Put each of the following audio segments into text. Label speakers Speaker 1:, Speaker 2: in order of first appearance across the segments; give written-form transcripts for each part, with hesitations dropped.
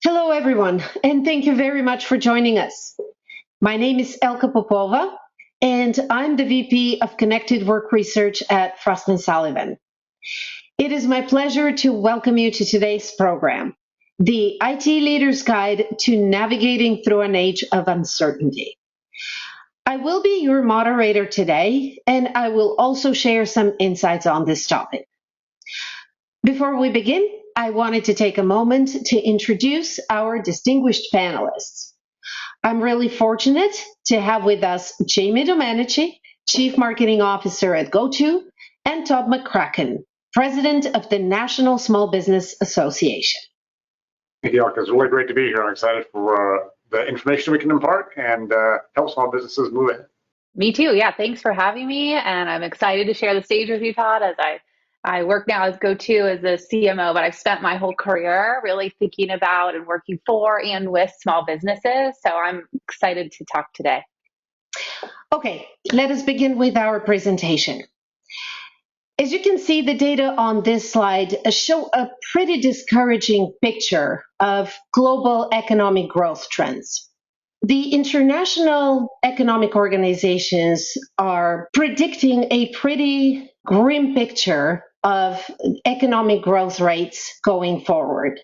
Speaker 1: Hello, everyone, and thank you very much for joining us. My name is Elka Popova, and I'm the VP of Connected Work Research at Frost & Sullivan. It is my pleasure to welcome you to today's program, the IT Leader's Guide to Navigating Through an Age of Uncertainty. I will be your moderator today, and I will also share some insights on this topic. Before we begin, I wanted to take a moment to introduce our distinguished panelists. I'm really fortunate to have with us Jamie Domenici, Chief Marketing Officer at GoTo, and Todd McCracken, President of the National Small Business Association.
Speaker 2: Thank you, Elka. It's really great to be here. I'm excited for the information we can impart and help small businesses move ahead.
Speaker 3: Me too. Yeah, thanks for having me. And I'm excited to share the stage with you, Todd, as I work now as GoTo as a CMO, but I've spent my whole career really thinking about and working for and with small businesses. So I'm excited to talk today.
Speaker 1: Okay, let us begin with our presentation. As you can see, the data on this slide show a pretty discouraging picture of global economic growth trends. The international economic organizations are predicting a pretty grim picture of economic growth rates going forward.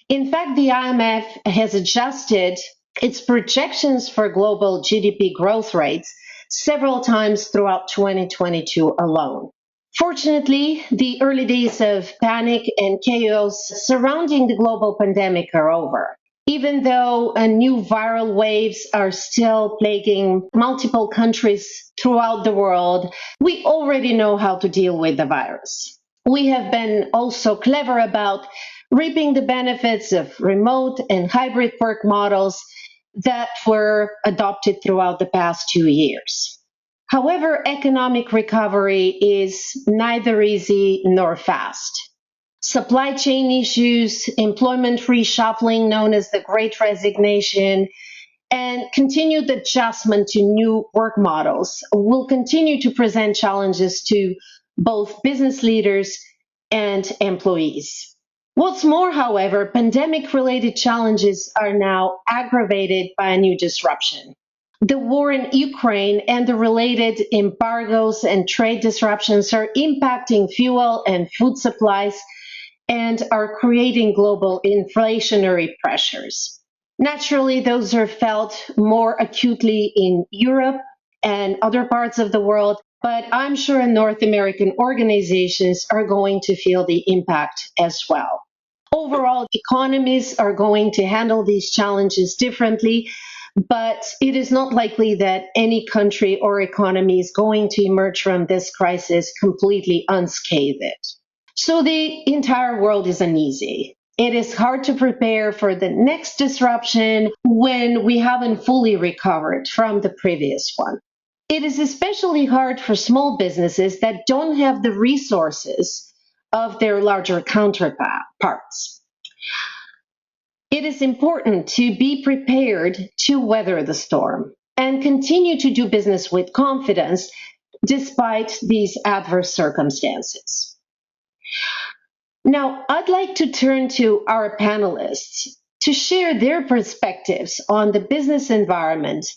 Speaker 1: In fact, the IMF has adjusted its projections for global GDP growth rates several times throughout 2022 alone. Fortunately, the early days of panic and chaos surrounding the global pandemic are over. Even though new viral waves are still plaguing multiple countries throughout the world, we already know how to deal with the virus. We have been also clever about reaping the benefits of remote and hybrid work models that were adopted throughout the past 2 years. However, economic recovery is neither easy nor fast. Supply chain issues, employment reshuffling known as the Great Resignation, and continued adjustment to new work models will continue to present challenges to both business leaders and employees. What's more, however, pandemic-related challenges are now aggravated by a new disruption. The war in Ukraine and the related embargoes and trade disruptions are impacting fuel and food supplies and are creating global inflationary pressures. Naturally, those are felt more acutely in Europe and other parts of the world, but I'm sure North American organizations are going to feel the impact as well. Overall, economies are going to handle these challenges differently, but it is not likely that any country or economy is going to emerge from this crisis completely unscathed. So the entire world is uneasy. It is hard to prepare for the next disruption when we haven't fully recovered from the previous one. It is especially hard for small businesses that don't have the resources of their larger counterparts. It is important to be prepared to weather the storm and continue to do business with confidence despite these adverse circumstances. Now, I'd like to turn to our panelists to share their perspectives on the business environment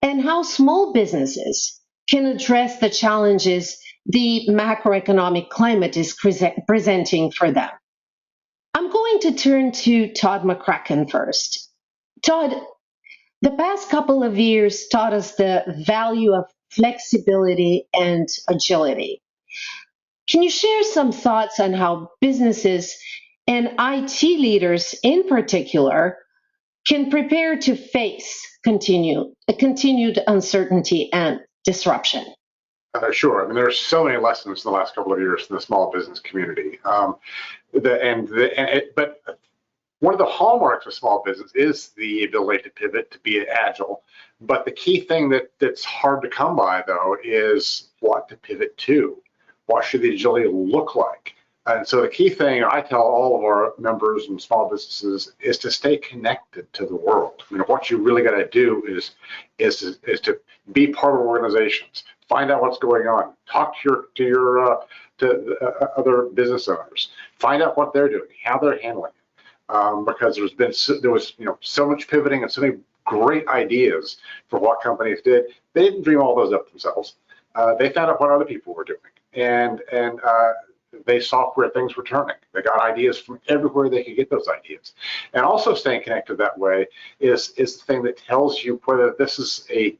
Speaker 1: and how small businesses can address the challenges the macroeconomic climate is presenting for them. I'm going to turn to Todd McCracken first. Todd, the past couple of years taught us the value of flexibility and agility. Can you share some thoughts on how businesses and IT leaders in particular can prepare to face continued uncertainty and disruption?
Speaker 2: Sure. I mean, there are so many lessons in the last couple of years in the small business community. But one of the hallmarks of small business is the ability to pivot, to be agile. But the key thing that's hard to come by, though, is what to pivot to. What should the agility look like? And so the key thing I tell all of our members and small businesses is to stay connected to the world. I mean, what you really got to do is to be part of organizations, find out what's going on, talk to other business owners, find out what they're doing, how they're handling it. because there was so much pivoting and so many great ideas for what companies did. They didn't dream all those up themselves. They found out what other people were doing, and they saw where things were turning. They got ideas from everywhere they could get those ideas. And also staying connected that way is the thing that tells you whether this is a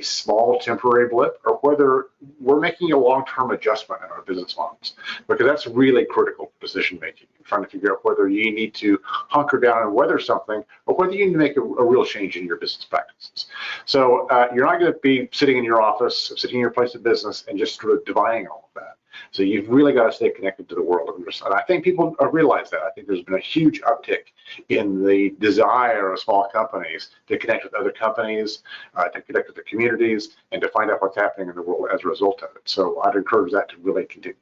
Speaker 2: small temporary blip or whether we're making a long-term adjustment in our business models, because that's really critical for decision making, trying to figure out whether you need to hunker down and weather something or whether you need to make a real change in your business practices. So you're not going to be sitting in your office, sitting in your place of business and just sort of divining all of that. So you've really got to stay connected to the world. And I think people realize that. I think there's been a huge uptick in the desire of small companies to connect with other companies, to connect with the communities, and to find out what's happening in the world as a result of it. So I'd encourage that to really continue.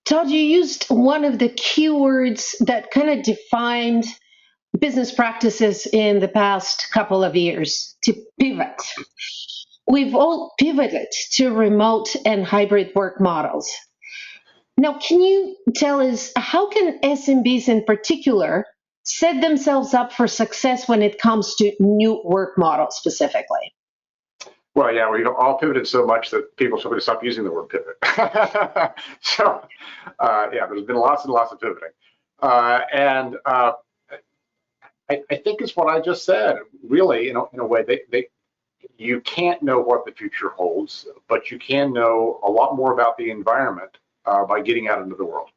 Speaker 1: Todd, you used one of the keywords that kind of defined business practices in the past couple of years: to pivot. We've all pivoted to remote and hybrid work models. Now, can you tell us, how can SMBs in particular set themselves up for success when it comes to new work models specifically?
Speaker 2: Well, yeah, we all pivoted so much that people should stop using the word pivot. So, yeah, there's been lots and lots of pivoting. I think it's what I just said. Really, in a way, you can't know what the future holds, but you can know a lot more about the environment by getting out into the world.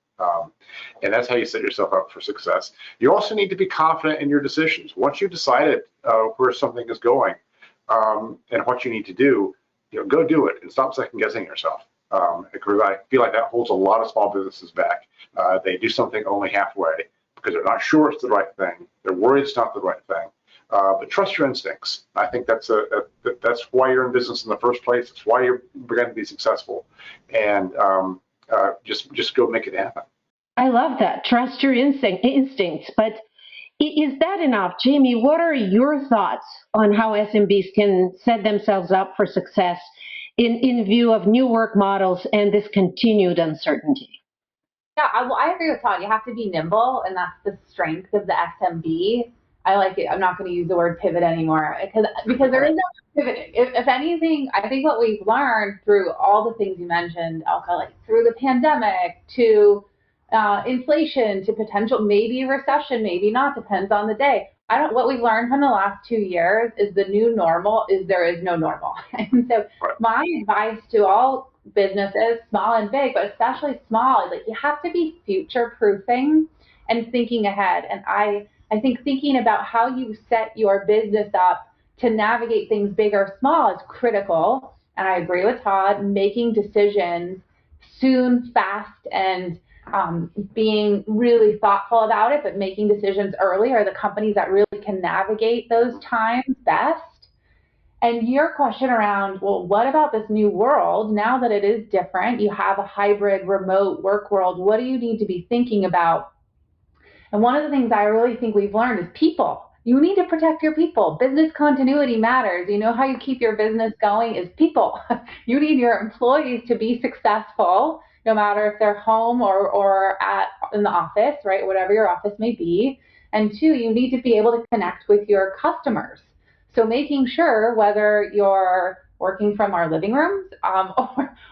Speaker 2: And that's how you set yourself up for success. You also need to be confident in your decisions. Once you've decided where something is going and what you need to do, go do it and stop second guessing yourself. Because I feel like that holds a lot of small businesses back. They do something only halfway because they're not sure it's the right thing. They're worried it's not the right thing. But trust your instincts. I think that's why you're in business in the first place. It's why you're going to be successful, and just go make it happen.
Speaker 1: I love that. Trust your instincts. But is that enough? Jamie, what are your thoughts on how SMBs can set themselves up for success in view of new work models and this continued uncertainty?
Speaker 3: Yeah, I agree with Todd. You have to be nimble, and that's the strength of the SMB. I like it. I'm not going to use the word pivot anymore because there is no pivoting. If anything, I think what we've learned through all the things you mentioned, Elka, like through the pandemic to inflation to potential maybe recession, maybe not, depends on the day. What we've learned from the last 2 years is the new normal is there is no normal. And so my advice to all businesses, small and big, but especially small, like you have to be future proofing and thinking ahead. And I think thinking about how you set your business up to navigate things big or small is critical. And I agree with Todd, making decisions soon, fast, and being really thoughtful about it, but making decisions early are the companies that really can navigate those times best. And your question around, well, what about this new world? Now that it is different, you have a hybrid remote work world, what do you need to be thinking about? And one of the things I really think we've learned is people. You need to protect your people. Business continuity matters. You know how you keep your business going is people. You need your employees to be successful, no matter if they're home or in the office, right? Whatever your office may be. And two, you need to be able to connect with your customers. So making sure whether you're working from our living rooms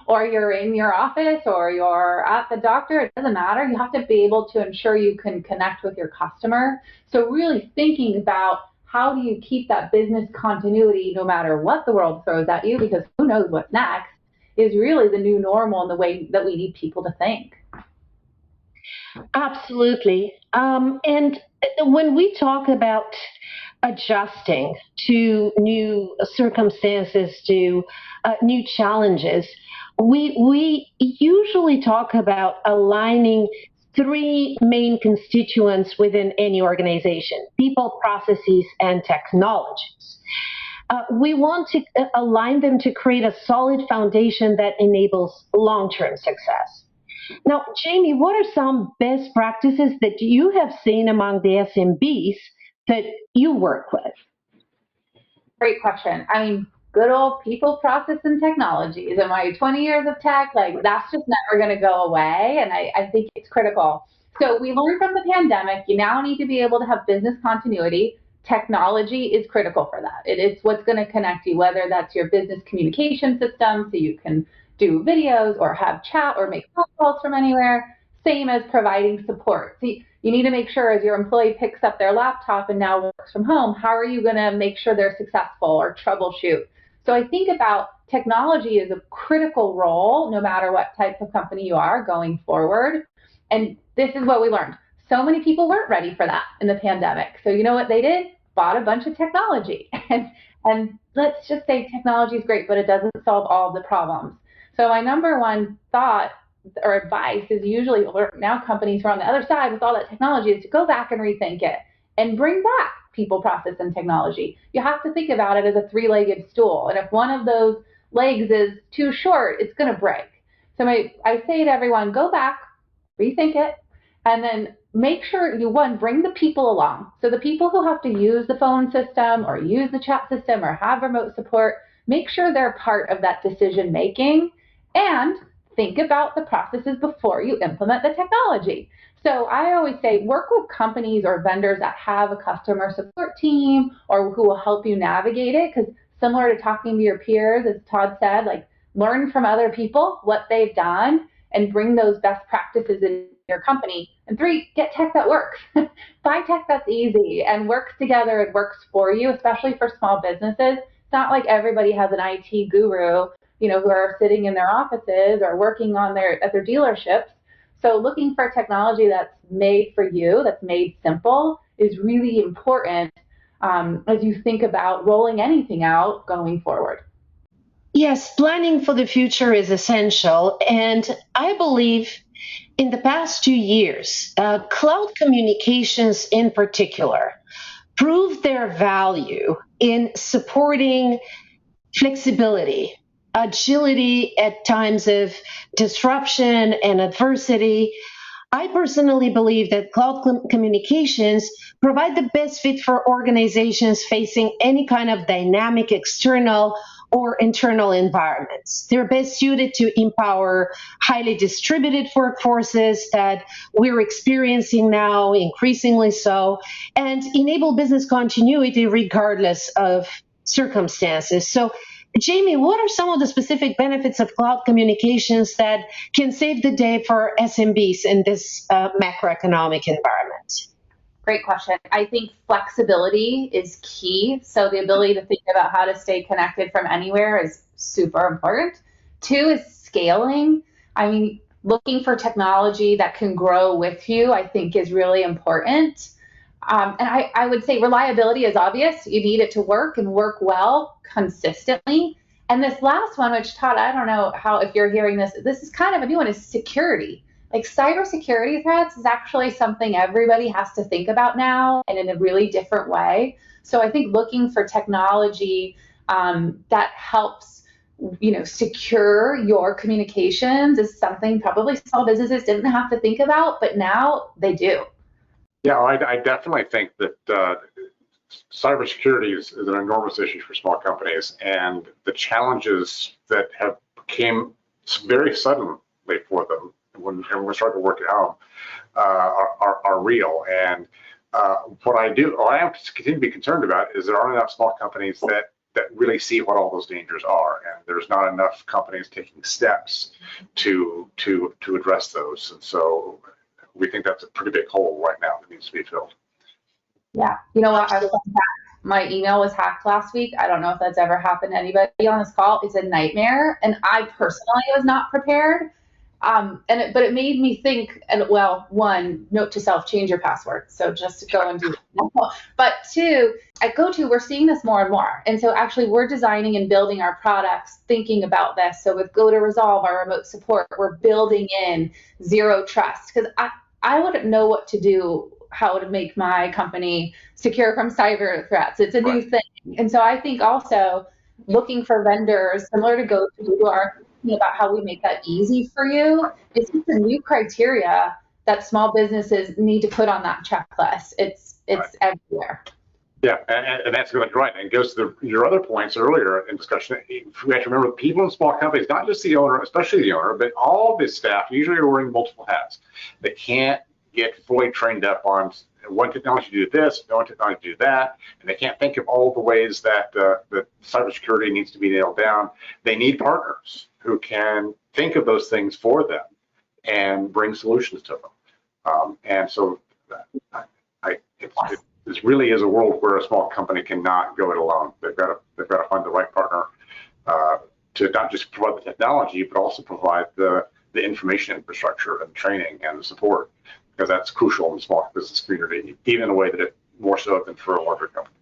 Speaker 3: or you're in your office or you're at the doctor, it doesn't matter. You have to be able to ensure you can connect with your customer. So really thinking about how do you keep that business continuity no matter what the world throws at you, because who knows what's next, is really the new normal and the way that we need people to think.
Speaker 1: Absolutely. And when we talk about adjusting to new circumstances, to new challenges, we usually talk about aligning three main constituents within any organization: people, processes, and technologies. We want to align them to create a solid foundation that enables long-term success. Now, Jamie, what are some best practices that you have seen among the SMBs that you work with?
Speaker 3: Great question. I mean, good old people, process, and technologies. In my 20 years of tech, like that's just never going to go away. And I think it's critical. So we learned from the pandemic, you now need to be able to have business continuity. Technology is critical for that. It's what's going to connect you, whether that's your business communication system, so you can do videos or have chat or make phone calls from anywhere, same as providing support. So you need to make sure as your employee picks up their laptop and now works from home, how are you going to make sure they're successful or troubleshoot? So I think about technology as a critical role, no matter what type of company you are going forward. And this is what we learned. So many people weren't ready for that in the pandemic. So you know what they did? Bought a bunch of technology. And let's just say technology is great, but it doesn't solve all of the problems. So my number one thought or advice is usually, or now companies who are on the other side with all that technology, is to go back and rethink it and bring back people, process, and technology. You have to think about it as a three-legged stool. And if one of those legs is too short, it's going to break. So I say to everyone, go back, rethink it, and then make sure you, one, bring the people along. So the people who have to use the phone system or use the chat system or have remote support, make sure they're part of that decision making, and think about the processes before you implement the technology. So I always say work with companies or vendors that have a customer support team or who will help you navigate it, because similar to talking to your peers, as Todd said, like learn from other people what they've done and bring those best practices in your company. And three, get tech that works. Buy tech that's easy and works together and works for you, especially for small businesses. It's not like everybody has an IT guru, who are sitting in their offices or working on at their dealerships. So looking for technology that's made for you, that's made simple, is really important as you think about rolling anything out going forward.
Speaker 1: Yes, planning for the future is essential. And I believe in the past 2 years, cloud communications in particular proved their value in supporting flexibility, agility at times of disruption and adversity. I personally believe that cloud communications provide the best fit for organizations facing any kind of dynamic external or internal environments. They're best suited to empower highly distributed workforces that we're experiencing now, increasingly so, and enable business continuity regardless of circumstances. So Jamie, what are some of the specific benefits of cloud communications that can save the day for SMBs in this macroeconomic environment?
Speaker 3: Great question. I think flexibility is key. So the ability to think about how to stay connected from anywhere is super important. Two is scaling. I mean, looking for technology that can grow with you, I think is really important. And I would say reliability is obvious. You need it to work and work well consistently. And this last one, which Todd, I don't know how, if you're hearing this is kind of a new one, is security. Like cybersecurity threats is actually something everybody has to think about now and in a really different way. So I think looking for technology that helps, secure your communications is something probably small businesses didn't have to think about, but now they do.
Speaker 2: Yeah, I definitely think that cybersecurity is an enormous issue for small companies, and the challenges that have came very suddenly for them when everyone started to work at home are real. And what I have to continue to be concerned about is there aren't enough small companies that really see what all those dangers are, and there's not enough companies taking steps to address those. And so we think that's a pretty big hole right now that needs to be filled.
Speaker 3: Yeah. You know what? My email was hacked last week. I don't know if that's ever happened to anybody on this call. It's a nightmare. And I personally was not prepared. But it made me think, and well, one, note to self, change your password. So just go and do it. But two, at GoTo, we're seeing this more and more. And so actually we're designing and building our products thinking about this. So with GoTo Resolve, our remote support, we're building in zero trust, because I wouldn't know what to do, how to make my company secure from cyber threats. It's a new thing. And so I think also looking for vendors similar to GoTo who are thinking about how we make that easy for you is just a new criteria that small businesses need to put on that checklist. It's everywhere.
Speaker 2: Yeah, and that's exactly right. And it goes to your other points earlier in discussion. We have to remember people in small companies, not just the owner, especially the owner, but all of his staff usually are wearing multiple hats. They can't get fully trained up on one technology to do this, one technology to do that, and they can't think of all the ways that the cybersecurity needs to be nailed down. They need partners who can think of those things for them and bring solutions to them. And so this really is a world where a small company cannot go it alone. They've got to find the right partner to not just provide the technology, but also provide the information infrastructure and training and the support, because that's crucial in the small business community, even in a way that it more so than for a larger company.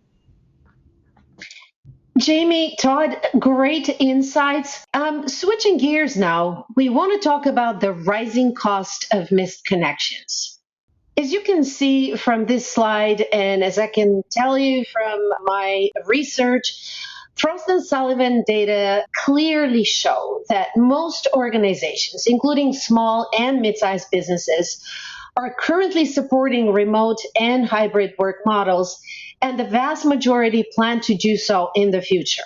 Speaker 1: Jamie, Todd, great insights. Switching gears now, we want to talk about the rising cost of missed connections. As you can see from this slide, and as I can tell you from my research, Frost and Sullivan data clearly show that most organizations, including small and mid-sized businesses, are currently supporting remote and hybrid work models, and the vast majority plan to do so in the future.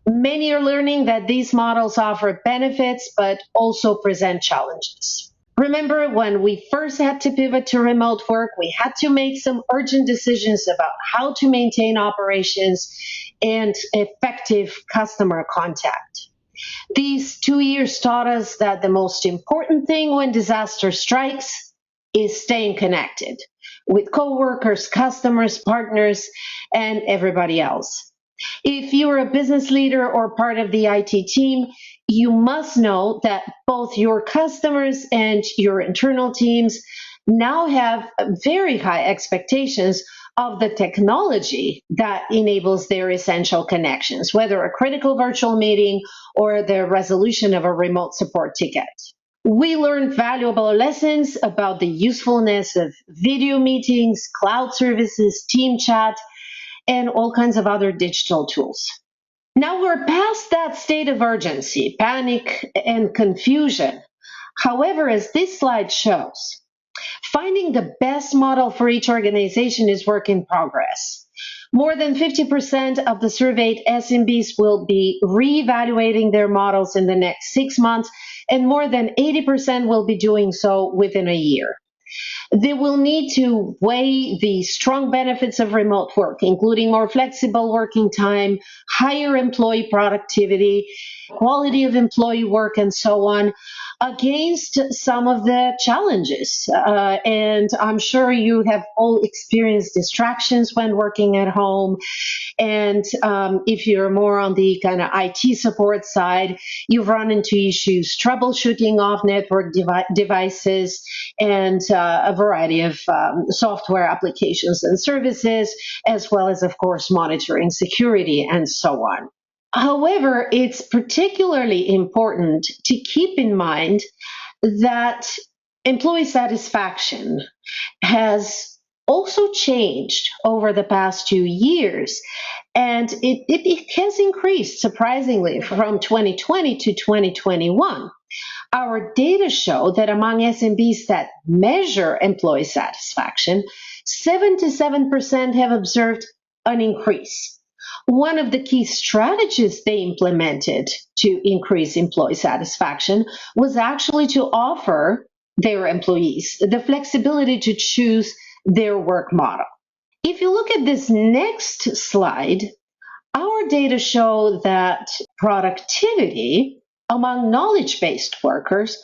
Speaker 1: Many are learning that these models offer benefits, but also present challenges. Remember, when we first had to pivot to remote work, we had to make some urgent decisions about how to maintain operations and effective customer contact. These 2 years taught us that the most important thing when disaster strikes is staying connected with coworkers, customers, partners, and everybody else. If you're a business leader or part of the IT team, you must know that both your customers and your internal teams now have very high expectations of the technology that enables their essential connections, whether a critical virtual meeting or the resolution of a remote support ticket. We learned valuable lessons about the usefulness of video meetings, cloud services, team chat, and all kinds of other digital tools. Now we're past that state of urgency, panic, and confusion. However, as this slide shows, finding the best model for each organization is work in progress. More than 50% of the surveyed SMBs will be reevaluating their models in the next 6 months, and more than 80% will be doing so within a year. They will need to weigh the strong benefits of remote work, including more flexible working time, higher employee productivity, quality of employee work, and so on, against some of the challenges. And I'm sure you have all experienced distractions when working at home. And if you're more on the kind of IT support side, you've run into issues troubleshooting off network devices and a variety of software applications and services, as well as, of course, monitoring security and so on. However, it's particularly important to keep in mind that employee satisfaction has also changed over the past 2 years, and it has increased surprisingly from 2020 to 2021. Our data show that among SMBs that measure employee satisfaction, 77% have observed an increase. One of the key strategies they implemented to increase employee satisfaction was actually to offer their employees the flexibility to choose their work model. If you look at this next slide, our data show that productivity among knowledge-based workers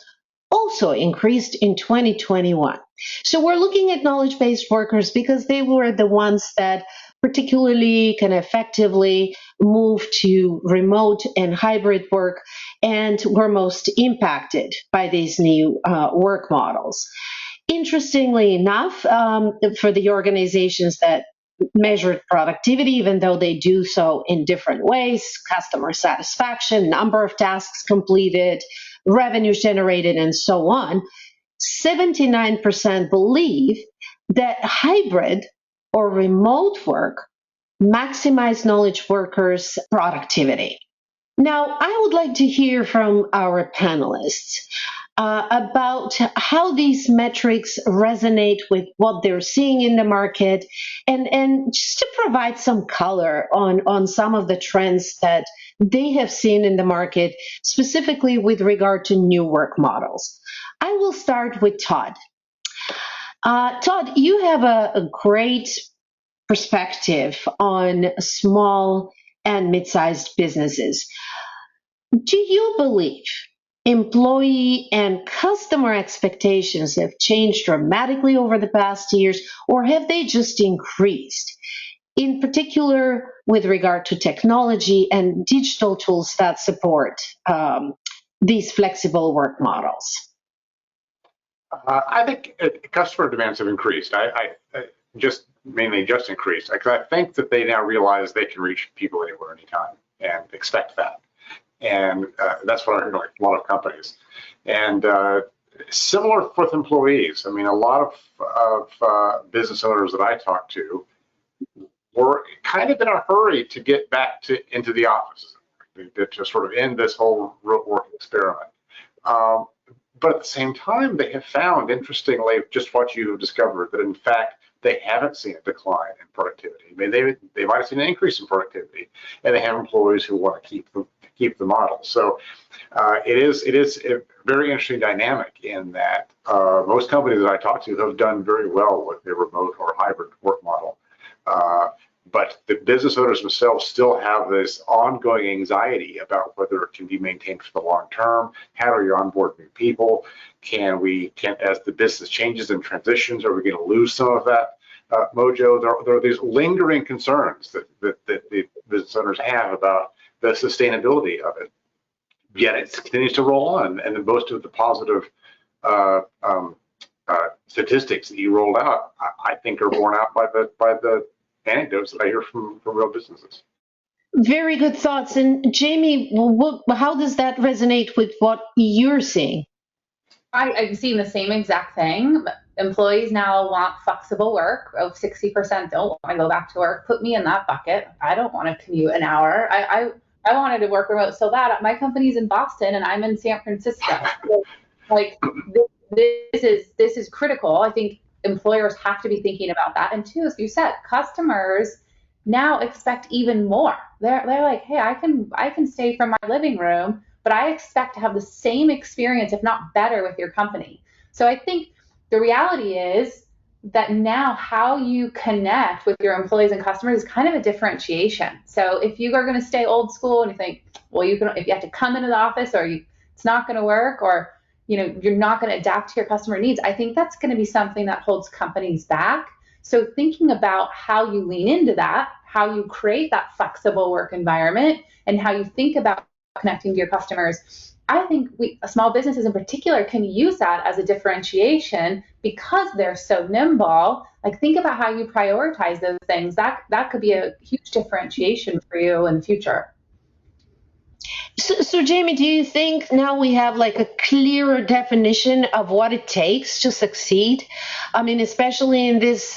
Speaker 1: also increased in 2021. So we're looking at knowledge-based workers because they were the ones that particularly can effectively move to remote and hybrid work and were most impacted by these new work models. Interestingly enough, for the organizations that measured productivity, even though they do so in different ways, customer satisfaction, number of tasks completed, revenue generated, and so on, 79% believe that hybrid or remote work maximize knowledge workers' productivity. Now, I would like to hear from our panelists about how these metrics resonate with what they're seeing in the market, and just to provide some color on some of the trends that they have seen in the market, specifically with regard to new work models. I will start with Todd. Todd, you have a great perspective on small and mid-sized businesses. Do you believe employee and customer expectations have changed dramatically over the past years, or have they just increased? In particular, with regard to technology and digital tools that support these flexible work models.
Speaker 2: I think customer demands have increased. I just mainly just increased because I think that they now realize they can reach people anywhere, anytime, and expect that. And that's what I heard like a lot of companies. And similar with employees. I mean, a lot of business owners that I talk to were kind of in a hurry to get back into the office, to sort of end this whole remote work experiment. But at the same time, they have found, interestingly, just what you have discovered, that in fact, they haven't seen a decline in productivity. I mean, they might have seen an increase in productivity, and they have employees who want to keep the model. So it is a very interesting dynamic in that most companies that I talk to have done very well with their remote or hybrid work model. But the business owners themselves still have this ongoing anxiety about whether it can be maintained for the long term. How do you onboard new people? As the business changes and transitions, are we going to lose some of that mojo? There are these lingering concerns that the business owners have about the sustainability of it. Yet it continues to roll on, and most of the positive statistics that you rolled out, I think, are borne out by the anecdotes that I hear from real businesses.
Speaker 1: Very good thoughts. And Jamie, how does that resonate with what you're seeing?
Speaker 3: I've seen the same exact thing. Employees now want flexible work. 60% don't want to go back to work. Put me in that bucket. I don't want to commute an hour. I wanted to work remote so bad. My company's in Boston and I'm in San Francisco. So, like this is critical. I think employers have to be thinking about that. And two, as you said, customers now expect even more. They're like, hey, I can stay from my living room, but I expect to have the same experience, if not better, with your company. So I think the reality is that now how you connect with your employees and customers is kind of a differentiation. So if you are going to stay old school and you think, well, if you have to come into the office or it's not going to work, or you're not going to adapt to your customer needs, I think that's going to be something that holds companies back. So thinking about how you lean into that, how you create that flexible work environment, and how you think about connecting to your customers, I think small businesses in particular can use that as a differentiation because they're so nimble. Like, think about how you prioritize those things. That could be a huge differentiation for you in the future.
Speaker 1: So, Jamie, do you think now we have like a clearer definition of what it takes to succeed? I mean, especially in this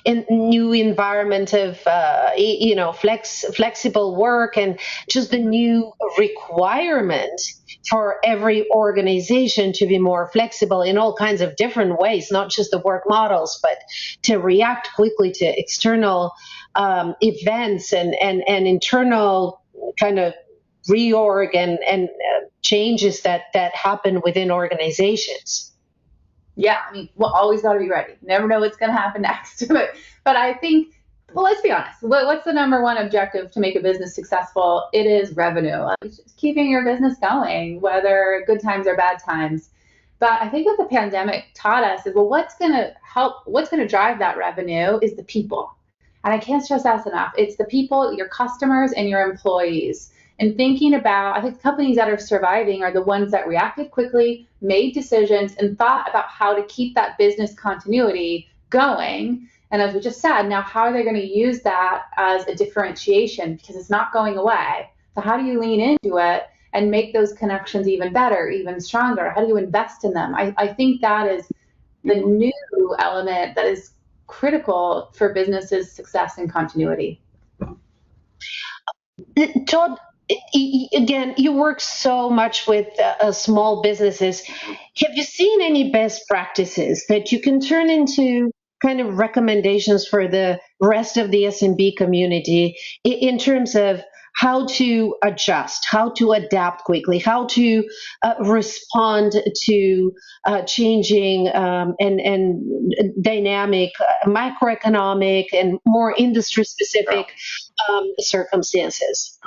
Speaker 1: new environment of flexible work, and just the new requirement for every organization to be more flexible in all kinds of different ways, not just the work models, but to react quickly to external events and internal kind of reorg and changes that happen within organizations.
Speaker 3: Yeah, I mean, we'll always got to be ready. Never know what's going to happen next. but I think, well, let's be honest. What's the number one objective to make a business successful? It is revenue. It's just keeping your business going, whether good times or bad times. But I think what the pandemic taught us is, well, what's going to drive that revenue is the people. And I can't stress that enough. It's the people, your customers and your employees. And thinking about, I think the companies that are surviving are the ones that reacted quickly, made decisions, and thought about how to keep that business continuity going. And as we just said, now how are they going to use that as a differentiation? Because it's not going away. So how do you lean into it and make those connections even better, even stronger? How do you invest in them? I think that is the new element that is critical for businesses' success and continuity.
Speaker 1: Todd, again, you work so much with small businesses. Have you seen any best practices that you can turn into kind of recommendations for the rest of the SMB community in terms of how to adjust, how to adapt quickly, how to respond to changing and dynamic macroeconomic and more industry
Speaker 2: Yeah.
Speaker 1: specific circumstances.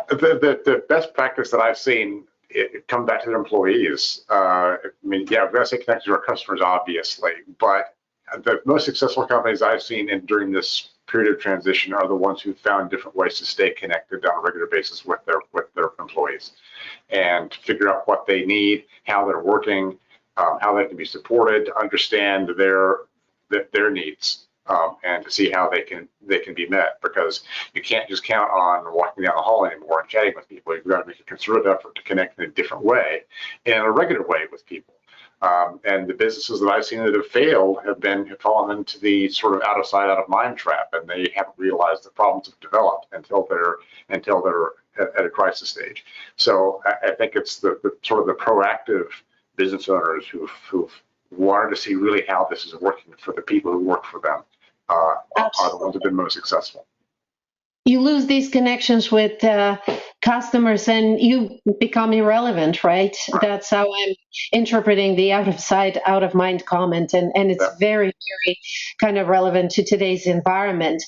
Speaker 2: The best practice that I've seen, it comes back to their employees. I mean, yeah, we've got to stay connected to our customers, obviously, but the most successful companies I've seen during this period of transition are the ones who found different ways to stay connected on a regular basis with their employees and figure out what they need, how they're working, how they can be supported, to understand their needs. And to see how they can be met, because you can't just count on walking down the hall anymore and chatting with people. You've got to make a concerted effort to connect in a different way, in a regular way with people. And the businesses that I've seen that have failed have fallen into the sort of out of sight, out of mind trap, and they haven't realized the problems have developed until they're at a crisis stage. So I think it's the sort of the proactive business owners who've wanted to see really how this is working for the people who work for them are the ones who've been most successful.
Speaker 1: You lose these connections with customers and you become irrelevant, right? That's how I'm interpreting the out of sight, out of mind comment. And it's very, very kind of relevant to today's environment.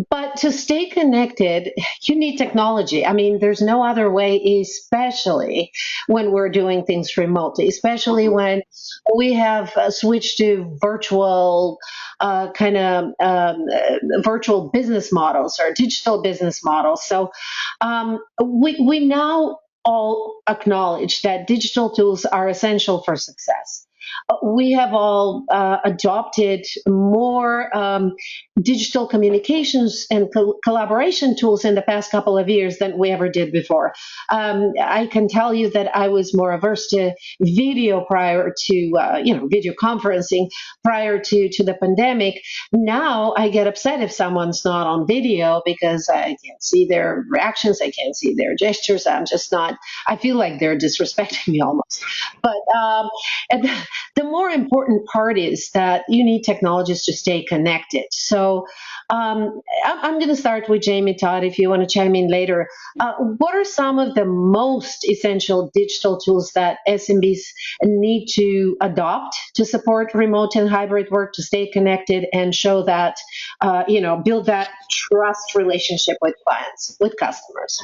Speaker 1: But to stay connected, you need technology. I mean, there's no other way, especially when we're doing things remotely, especially when we have switched to virtual virtual business models or digital business models. So we now all acknowledge that digital tools are essential for success. We have all adopted more digital communications and collaboration tools in the past couple of years than we ever did before. I can tell you that I was more averse to video prior to, video conferencing prior to the pandemic. Now I get upset if someone's not on video because I can't see their reactions, I can't see their gestures. I feel like they're disrespecting me almost. But the more important part is that you need technologies to stay connected. So I'm going to start with Jamie. Todd, if you want to chime in later. What are some of the most essential digital tools that SMBs need to adopt to support remote and hybrid work, to stay connected and show that, build that trust relationship with clients, with customers?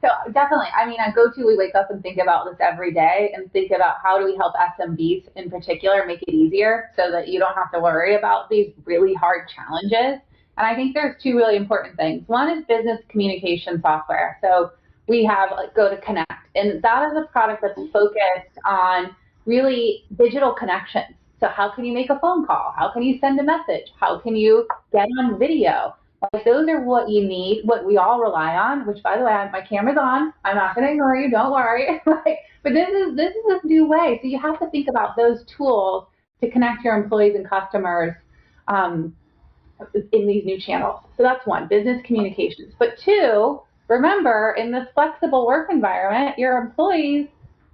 Speaker 3: So definitely, I mean, at GoTo, we wake up and think about this every day and think about how do we help SMBs in particular make it easier so that you don't have to worry about these really hard challenges. And I think there's two really important things. One is business communication software. So we have GoTo Connect, and that is a product that's focused on really digital connections. So how can you make a phone call? How can you send a message? How can you get on video? Like, those are what you need, what we all rely on, which, by the way, my camera's on. I'm not going to ignore you. Don't worry. But this is a new way. So you have to think about those tools to connect your employees and customers in these new channels. So that's one, business communications. But two, remember, in this flexible work environment, your employees,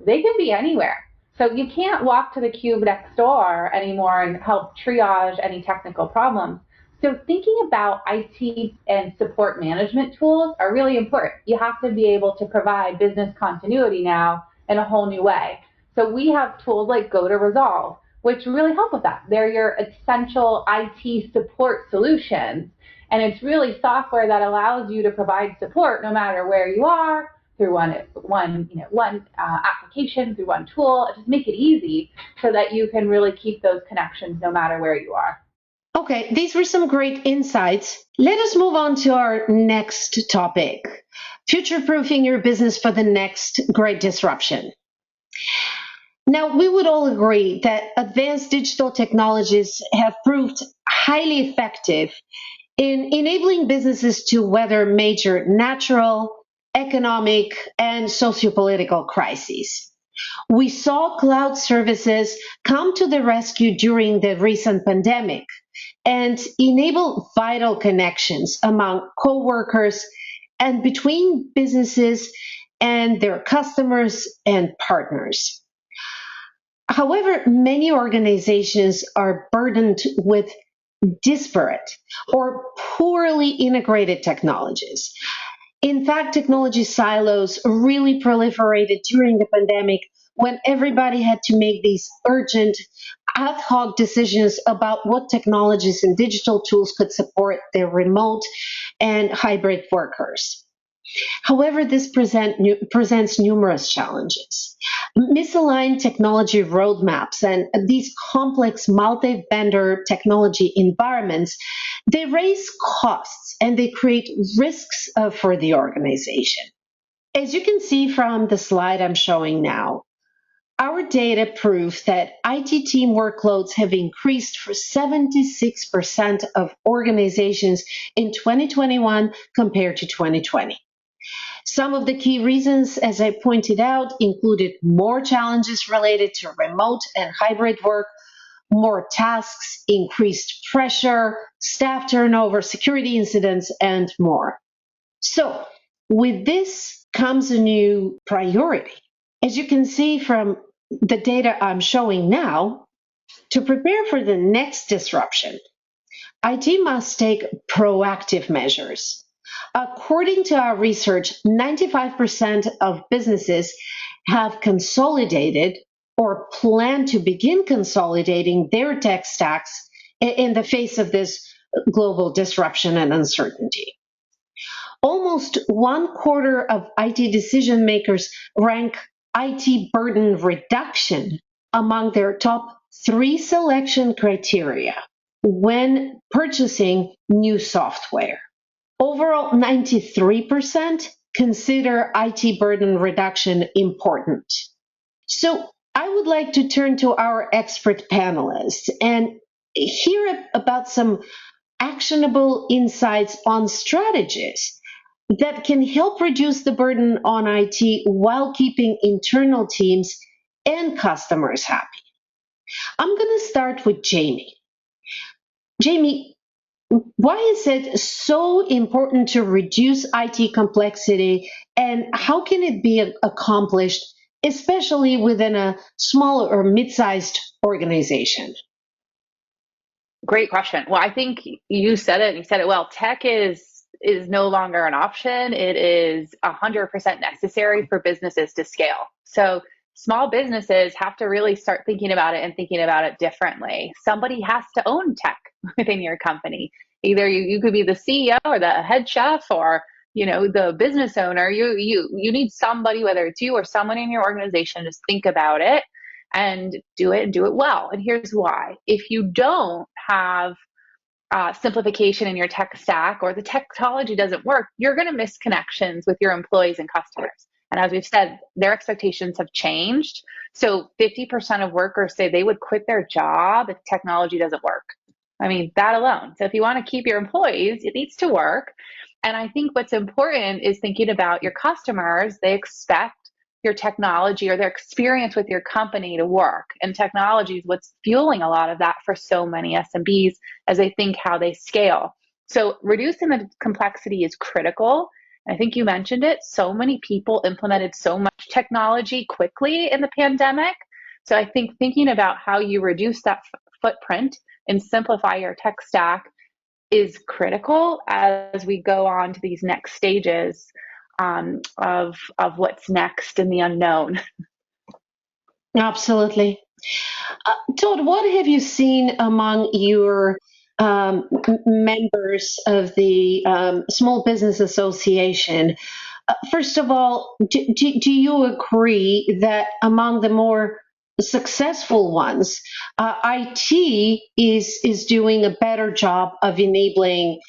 Speaker 3: they can be anywhere. So you can't walk to the cube next door anymore and help triage any technical problems. So thinking about IT and support management tools are really important. You have to be able to provide business continuity now in a whole new way. So we have tools like GoTo Resolve, which really help with that. They're your essential IT support solutions. And it's really software that allows you to provide support no matter where you are, through one application, through one tool. Just make it easy so that you can really keep those connections no matter where you are.
Speaker 1: Okay, these were some great insights. Let us move on to our next topic, future-proofing your business for the next great disruption. Now, we would all agree that advanced digital technologies have proved highly effective in enabling businesses to weather major natural, economic, and sociopolitical crises. We saw cloud services come to the rescue during the recent pandemic and enable vital connections among coworkers and between businesses and their customers and partners. However, many organizations are burdened with disparate or poorly integrated technologies. In fact, technology silos really proliferated during the pandemic when everybody had to make these urgent ad hoc decisions about what technologies and digital tools could support their remote and hybrid workers. However, this presents numerous challenges. Misaligned technology roadmaps and these complex multi-vendor technology environments, they raise costs and they create risks for the organization. As you can see from the slide I'm showing now, our data proves that IT team workloads have increased for 76% of organizations in 2021 compared to 2020. Some of the key reasons, as I pointed out, included more challenges related to remote and hybrid work, more tasks, increased pressure, staff turnover, security incidents, and more. So, with this comes a new priority. As you can see from the data I'm showing now, to prepare for the next disruption, IT must take proactive measures. According to our research, 95% of businesses have consolidated or plan to begin consolidating their tech stacks in the face of this global disruption and uncertainty. Almost one quarter of IT decision makers rank IT burden reduction among their top 3 selection criteria when purchasing new software. Overall, 93% consider IT burden reduction important. So I would like to turn to our expert panelists and hear about some actionable insights on strategies that can help reduce the burden on IT while keeping internal teams and customers happy. I'm going to start with Jamie. Jamie, why is it so important to reduce IT complexity and how can it be accomplished, especially within a small or mid-sized organization?
Speaker 3: Great question. Well, I think you said it and you said it well. Tech is no longer an option. It is 100% necessary for businesses to scale. So small businesses have to really start thinking about it and thinking about it differently. Somebody has to own tech within your company. Either you could be the CEO or the head chef or the business owner. You need somebody, whether it's you or someone in your organization, to think about it and do it well. And here's why. If you don't have simplification in your tech stack or the technology doesn't work, you're going to miss connections with your employees and customers. And as we've said, their expectations have changed. So 50% of workers say they would quit their job if technology doesn't work. I mean, that alone. So if you want to keep your employees, it needs to work. And I think what's important is thinking about your customers. They expect your technology or their experience with your company to work. And technology is what's fueling a lot of that for so many SMBs as they think how they scale. So reducing the complexity is critical. I think you mentioned it. So many people implemented so much technology quickly in the pandemic. So I think thinking about how you reduce that footprint and simplify your tech stack is critical as we go on to these next stages of what's next in the unknown.
Speaker 1: Absolutely. Todd, what have you seen among your members of the Small Business Association? First of all, do you agree that among the more successful ones, IT is doing a better job of enabling,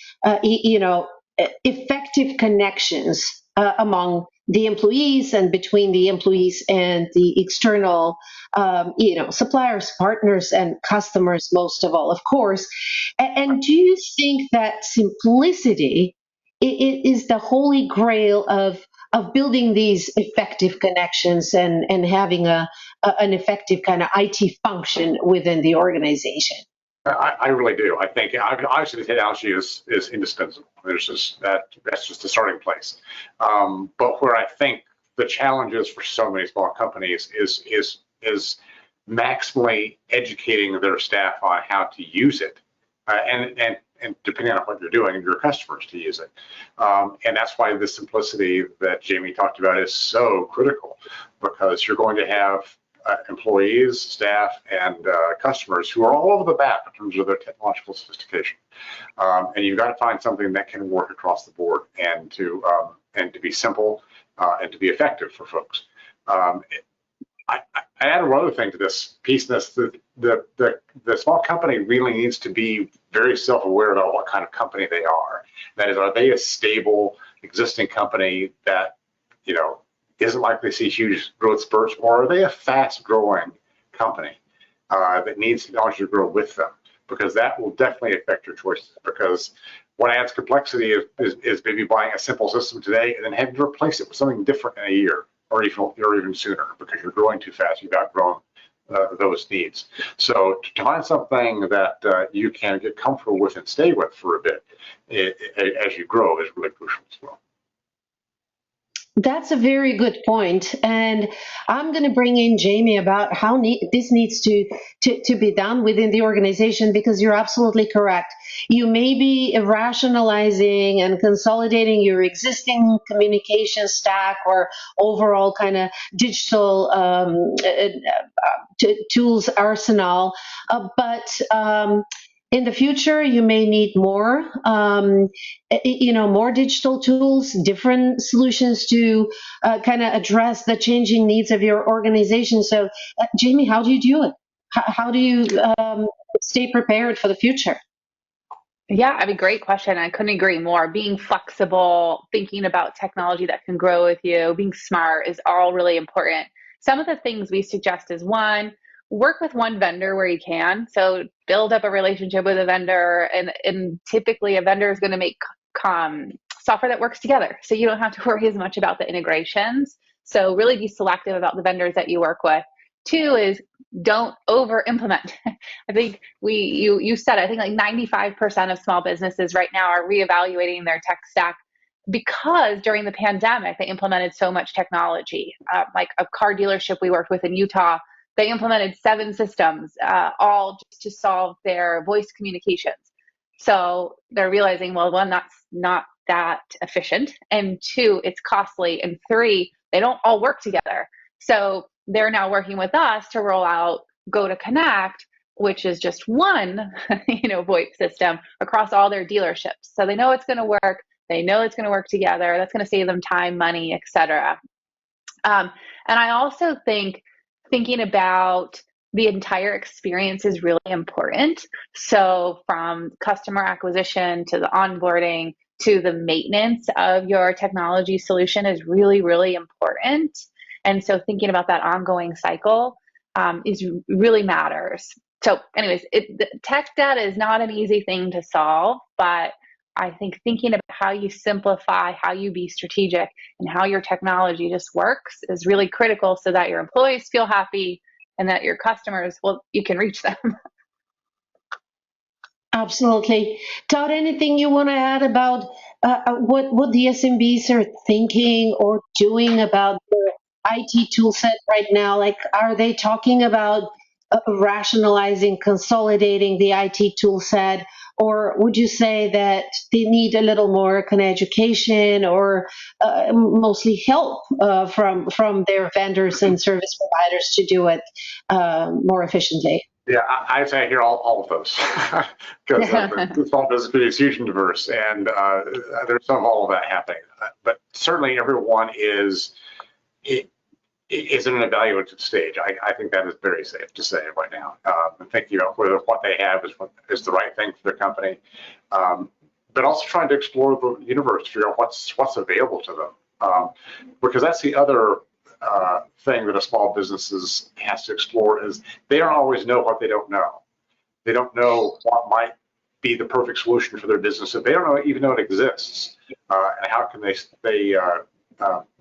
Speaker 1: effective connections among the employees and between the employees and the external, suppliers, partners, and customers, most of all, of course. And do you think that simplicity is the holy grail of building these effective connections and having an effective kind of IT function within the organization?
Speaker 2: I really do. I think obviously the technology is indispensable. There's just that's just the starting place. But where I think the challenge is for so many small companies is maximally educating their staff on how to use it and depending on what you're doing, your customers to use it. And that's why the simplicity that Jamie talked about is so critical, because you're going to have employees, staff, and customers who are all over the map in terms of their technological sophistication. And you've got to find something that can work across the board and to be simple and to be effective for folks. I add one other thing to this piece. The small company really needs to be very self-aware about what kind of company they are. That is, are they a stable existing company that isn't likely to see huge growth spurts, or are they a fast-growing company that needs technology to grow with them? Because that will definitely affect your choices. Because what adds complexity is maybe buying a simple system today and then having to replace it with something different in a year, or even sooner, because you're growing too fast. You've outgrown those needs. So to find something that you can get comfortable with and stay with for a bit as you grow is really crucial as well.
Speaker 1: That's a very good point, and I'm going to bring in Jamie about how this needs to be done within the organization, because you're absolutely correct. You may be rationalizing and consolidating your existing communication stack or overall kind of digital tools arsenal, but in the future, you may need more, more digital tools, different solutions to kind of address the changing needs of your organization. So, Jamie, how do you do it? How do you stay prepared for the future?
Speaker 3: Yeah, I mean, great question. I couldn't agree more. Being flexible, thinking about technology that can grow with you, being smart is all really important. Some of the things we suggest is one, work with one vendor where you can. So build up a relationship with a vendor, and typically a vendor is going to make software that works together. So you don't have to worry as much about the integrations. So really be selective about the vendors that you work with. Two is don't over implement. I think you said, I think like 95% of small businesses right now are reevaluating their tech stack because during the pandemic, they implemented so much technology. Like a car dealership we worked with in Utah, they implemented 7 systems, all just to solve their voice communications. So they're realizing, well, one, that's not that efficient. And 2, it's costly. And 3, they don't all work together. So they're now working with us to roll out GoTo Connect, which is just one, VoIP system across all their dealerships. So they know it's going to work. They know it's going to work together. That's going to save them time, money, etc. And I also think thinking about the entire experience is really important. So from customer acquisition to the onboarding to the maintenance of your technology solution is really, really important. And so thinking about that ongoing cycle is really matters. So anyways, tech debt is not an easy thing to solve, but I think thinking about how you simplify, how you be strategic, and how your technology just works is really critical so that your employees feel happy and that your customers, well, you can reach them.
Speaker 1: Absolutely. Todd, anything you want to add about what the SMBs are thinking or doing about the IT tool set right now? Like, are they talking about rationalizing, consolidating the IT tool set? Or would you say that they need a little more kind of education or mostly help from their vendors and service providers to do it more efficiently?
Speaker 2: Yeah, I'd say I hear all of those because the small business community is huge and diverse, and there's some of all of that happening. But certainly everyone is in an evaluative stage. I think that is very safe to say right now. And thinking about whether what they have is the right thing for their company, but also trying to explore the universe to figure out what's available to them, because that's the other thing that a small business has to explore is they don't always know what they don't know. They don't know what might be the perfect solution for their business if they don't even know it exists, and how can they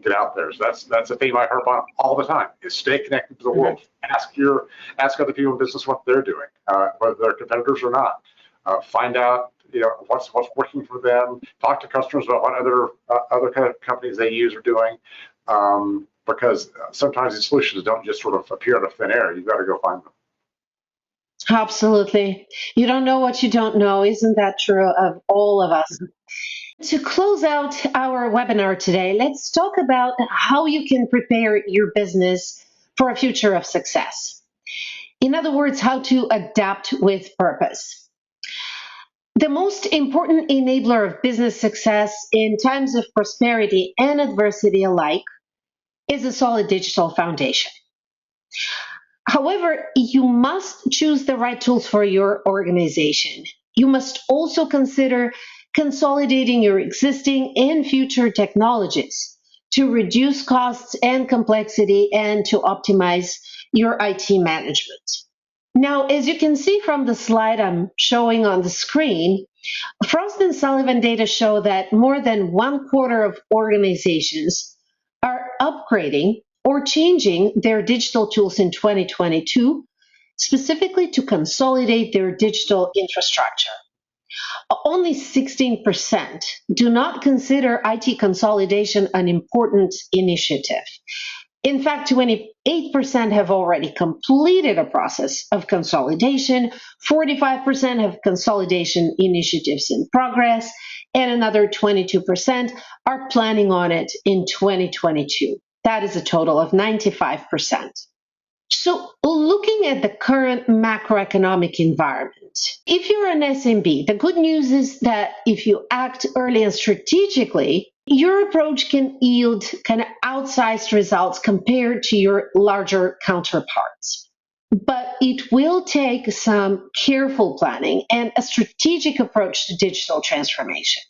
Speaker 2: get out there. So that's a theme I harp on all the time: is stay connected to the world. Ask other people in business what they're doing, whether they're competitors or not. Find out what's working for them. Talk to customers about what other kind of companies they use are doing. Because sometimes these solutions don't just sort of appear out of thin air. You've got to go find them.
Speaker 1: Absolutely. You don't know what you don't know. Isn't that true of all of us? To close out our webinar today, let's talk about how you can prepare your business for a future of success. In other words, how to adapt with purpose. The most important enabler of business success in times of prosperity and adversity alike is a solid digital foundation. However, you must choose the right tools for your organization. You must also consider consolidating your existing and future technologies to reduce costs and complexity and to optimize your IT management. Now, as you can see from the slide I'm showing on the screen, Frost and Sullivan data show that more than 1/4 of organizations are upgrading or changing their digital tools in 2022, specifically to consolidate their digital infrastructure. Only 16% do not consider IT consolidation an important initiative. In fact, 28% have already completed a process of consolidation, 45% have consolidation initiatives in progress, and another 22% are planning on it in 2022. That is a total of 95%. So, looking at the current macroeconomic environment, if you're an SMB, the good news is that if you act early and strategically, your approach can yield kind of outsized results compared to your larger counterparts. But it will take some careful planning and a strategic approach to digital transformation.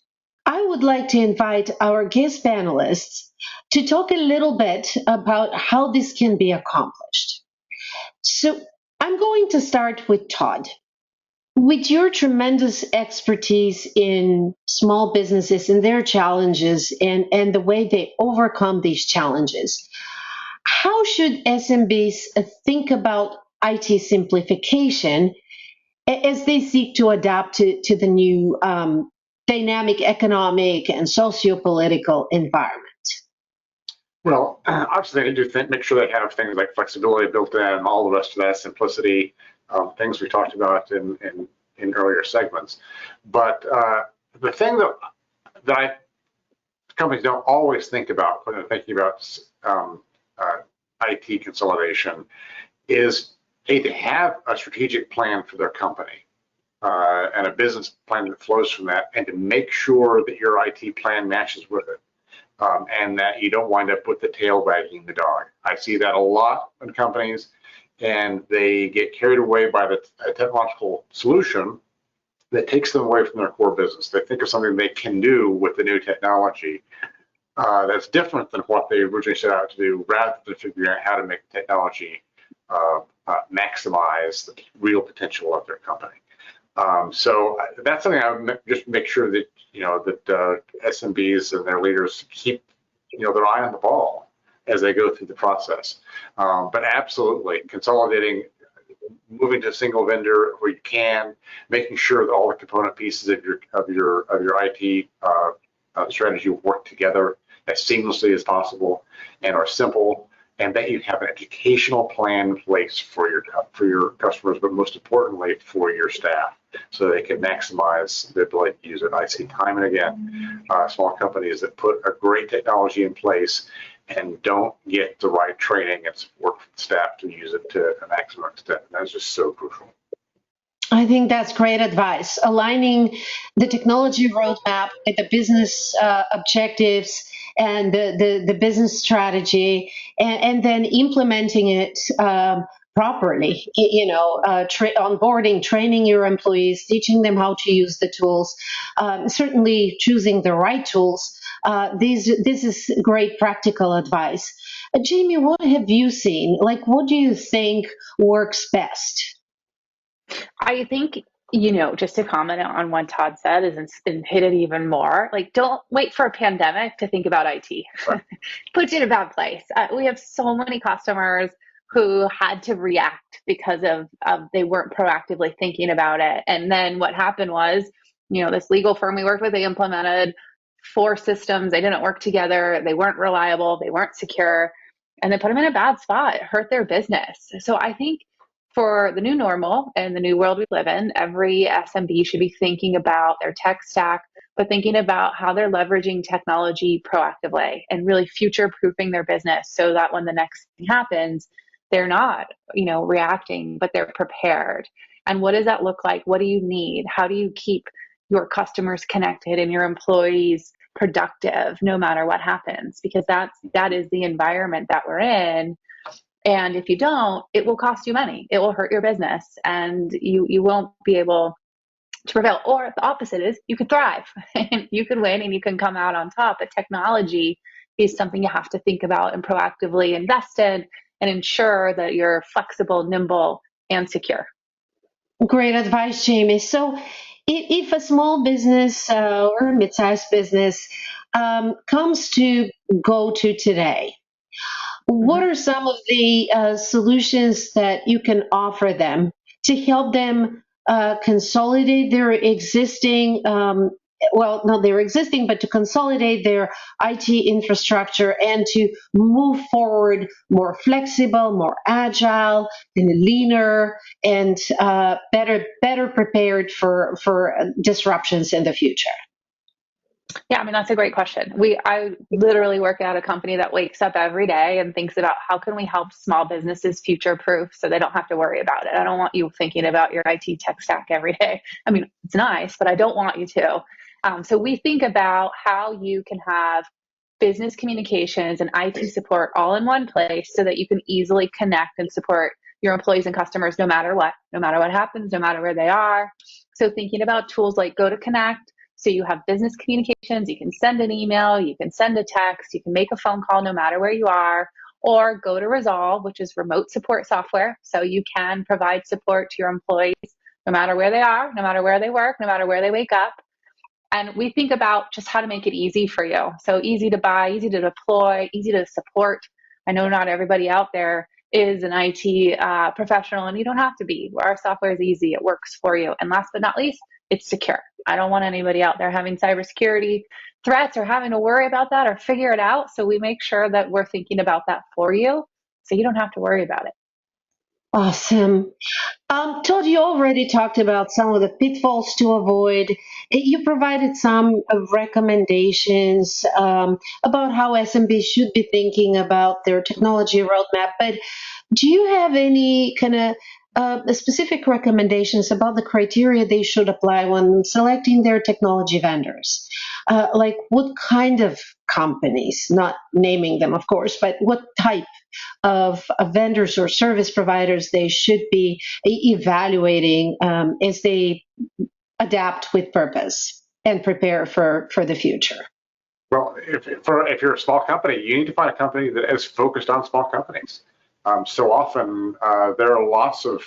Speaker 1: I would like to invite our guest panelists to talk a little bit about how this can be accomplished. So I'm going to start with Todd. With your tremendous expertise in small businesses and their challenges and the way they overcome these challenges, how should SMBs think about IT simplification as they seek to adapt to the new dynamic economic and socio-political environment?
Speaker 2: Well, obviously, they do make sure they have things like flexibility built in and all the rest of that, simplicity, things we talked about in earlier segments. But the thing that companies don't always think about when they're thinking about IT consolidation is to have a strategic plan for their company and a business plan that flows from that, and to make sure that your IT plan matches with it. And that you don't wind up with the tail wagging the dog. I see that a lot in companies, and they get carried away by the technological solution that takes them away from their core business. They think of something they can do with the new technology that's different than what they originally set out to do, rather than figuring out how to make the technology maximize the real potential of their company. So that's something I would just make sure that that SMBs and their leaders keep their eye on the ball as they go through the process. But absolutely, consolidating, moving to a single vendor where you can, making sure that all the component pieces of your IT strategy work together as seamlessly as possible and are simple, and that you have an educational plan in place for your customers, but most importantly for your staff, so they can maximize the ability to use it. I see time and again small companies that put a great technology in place and don't get the right training and support for the staff to use it to a maximum extent. And that's just so crucial.
Speaker 1: I think that's great advice. Aligning the technology roadmap with the business objectives and the business strategy, and then implementing it properly. Onboarding, training your employees, teaching them how to use the tools, certainly choosing the right tools. This is great practical advice. Jamie, what have you seen? Like, what do you think works best?
Speaker 3: I think, just to comment on what Todd said and hit it even more, like, don't wait for a pandemic to think about IT.
Speaker 2: Right.
Speaker 3: Put you in a bad place. We have so many customers who had to react because of they weren't proactively thinking about it. And then what happened was, this legal firm we worked with, they implemented 4 systems. They didn't work together. They weren't reliable. They weren't secure. And they put them in a bad spot. It hurt their business. So I think for the new normal and the new world we live in, every SMB should be thinking about their tech stack, but thinking about how they're leveraging technology proactively and really future proofing their business so that when the next thing happens, they're not, reacting, but they're prepared. And what does that look like? What do you need? How do you keep your customers connected and your employees productive no matter what happens? Because that is the environment that we're in. And if you don't, it will cost you money. It will hurt your business and you won't be able to prevail. Or the opposite is you could thrive and you can win and you can come out on top. But technology is something you have to think about and proactively invest in and ensure that you're flexible, nimble, and secure.
Speaker 1: Great advice, Jamie. So, if a small business or a mid-sized business comes to GoTo today, what
Speaker 3: Mhm.
Speaker 1: are some of the solutions that you can offer them to help them consolidate their existing, well, not their existing, but to consolidate their IT infrastructure and to move forward more flexible, more agile, and leaner, and better prepared for disruptions in the future?
Speaker 3: Yeah, I mean, that's a great question. I literally work at a company that wakes up every day and thinks about how can we help small businesses future proof so they don't have to worry about it. I don't want you thinking about your IT tech stack every day. I mean, it's nice, but I don't want you to. So we think about how you can have business communications and IT support all in one place so that you can easily connect and support your employees and customers no matter what happens, no matter where they are. So thinking about tools like GoToConnect, so you have business communications, you can send an email, you can send a text, you can make a phone call no matter where you are, or GoToResolve, which is remote support software. So you can provide support to your employees no matter where they are, no matter where they work, no matter where they wake up. And we think about just how to make it easy for you. So easy to buy, easy to deploy, easy to support. I know not everybody out there is an IT professional, and you don't have to be. Our software is easy, it works for you. And last but not least, it's secure. I don't want anybody out there having cybersecurity threats or having to worry about that or figure it out. So we make sure that we're thinking about that for you so you don't have to worry about it.
Speaker 1: Awesome. Todd, you already talked about some of the pitfalls to avoid. You provided some recommendations about how SMBs should be thinking about their technology roadmap. But do you have any kind of specific recommendations about the criteria they should apply when selecting their technology vendors? Like what kind of companies, not naming them, of course, but what type of vendors or service providers they should be evaluating as they adapt with purpose and prepare for the future?
Speaker 2: Well, if you're a small company, you need to find a company that is focused on small companies. So often there are lots of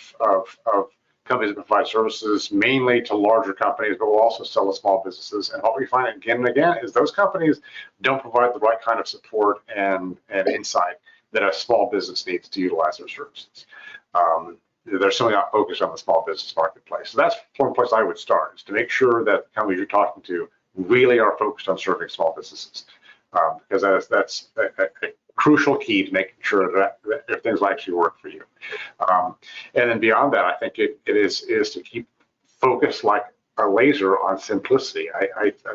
Speaker 2: companies that provide services mainly to larger companies, but will also sell to small businesses. And what we find again and again is those companies don't provide the right kind of support and insight that a small business needs to utilize their services. They're simply not focused on the small business marketplace. So that's one place I would start, is to make sure that the companies you're talking to really are focused on serving small businesses, because that's a crucial key to making sure that if things actually work for you. And then beyond that, I think it is to keep focused like a laser on simplicity.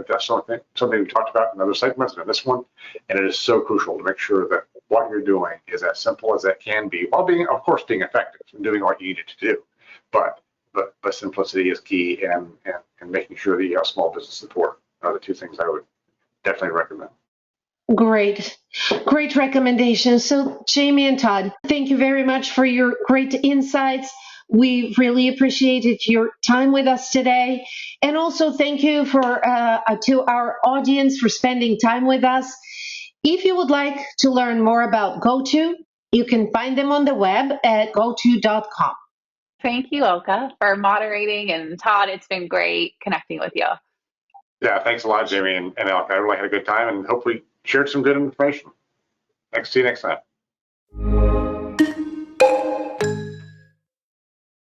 Speaker 2: That's something we talked about in other segments and in this one, and it is so crucial to make sure that what you're doing is as simple as that can be, while being, of course, being effective and doing what you need to do. But simplicity is key, and making sure that you have small business support are the two things I would definitely recommend.
Speaker 1: Great recommendations. So, Jamie and Todd, thank you very much for your great insights. We really appreciated your time with us today. And also thank you to our audience for spending time with us. If you would like to learn more about GoTo, you can find them on the web at goto.com.
Speaker 3: Thank you, Ilka, for moderating. And Todd, it's been great connecting with you.
Speaker 2: Yeah, thanks a lot, Jamie and Alec. I really had a good time and hopefully shared some good information. See you next time.